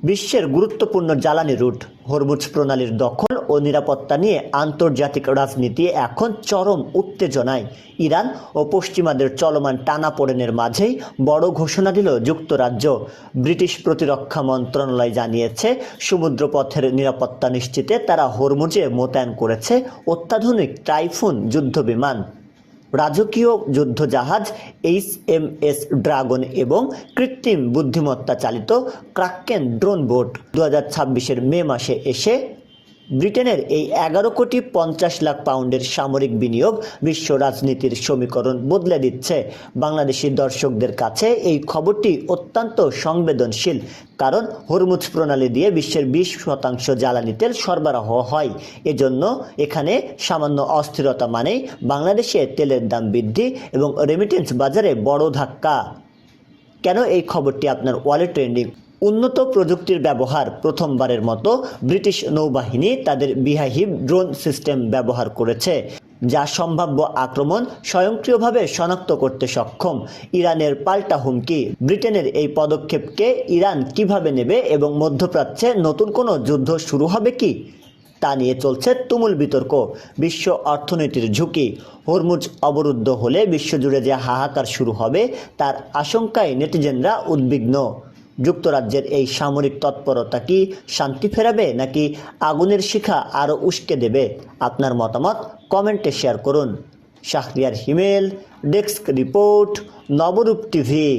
বিশ্বের গুরুত্বপূর্ণ জ্বালানি রুট হরমুজ প্রণালীর দখল ও নিরাপত্তা নিয়ে আন্তর্জাতিক রাজনীতি এখন চরম উত্তেজনায়। ইরান ও পশ্চিমাদের চলমান টানাপোড়েনের মাঝেই বড় ঘোষণা দিল যুক্তরাজ্য। ব্রিটিশ প্রতিরক্ষা মন্ত্রণালয় জানিয়েছে, সমুদ্রপথের নিরাপত্তা নিশ্চিতে তারা হরমুজে মোতায়েন করেছে অত্যাধুনিক টাইফুন যুদ্ধবিমান, রাজকীয় যুদ্ধজাহাজ HMS ড্রাগন এবং কৃত্রিম বুদ্ধিমত্তা চালিত ক্রাকেন ড্রোন বোট। 2026-এর মে মাসে এসে ব্রিটেনের এই 11,50,00,000 পাউন্ডের সামরিক বিনিয়োগ বিশ্ব রাজনীতির সমীকরণ বদলে দিচ্ছে। বাংলাদেশি দর্শকদের কাছে এই খবরটি অত্যন্ত সংবেদনশীল, কারণ হরমুজ প্রণালী দিয়ে বিশ্বের 20% জ্বালানি তেল সরবরাহ হয়। এজন্য এখানে সামান্য অস্থিরতা মানেই বাংলাদেশে তেলের দাম বৃদ্ধি এবং রেমিটেন্স বাজারে বড় ধাক্কা। কেন এই খবরটি আপনার ওয়ালে ট্রেন্ডিং? উন্নত প্রযুক্তির ব্যবহার। প্রথমবারের মতো ব্রিটিশ নৌবাহিনী তাদের বিহাইভ ড্রোন সিস্টেম ব্যবহার করেছে, যা সম্ভাব্য আক্রমণ স্বয়ংক্রিয়ভাবে শনাক্ত করতে সক্ষম। ইরানের পাল্টা হুমকি। ব্রিটেনের এই পদক্ষেপকে ইরান কিভাবে নেবে এবং মধ্যপ্রাচ্যে নতুন কোনো যুদ্ধ শুরু হবে কি, তা নিয়ে চলছে তুমুল বিতর্ক। বিশ্ব অর্থনীতির ঝুঁকি। হরমুজ অবরুদ্ধ হলে বিশ্বজুড়ে যে হাহাকার শুরু হবে তার আশঙ্কায় নেটিজেনরা উদ্বিগ্ন। যুক্তরাজ্যের এই সামরিক তৎপরতা কি শান্তি ফেরাবে নাকি আগুনের শিখা আরও উস্কে দেবে? আপনার মতামত কমেন্টে শেয়ার করুন। শাহরিয়ার হিমেল, ডেস্ক রিপোর্ট, নবরূপ টিভি।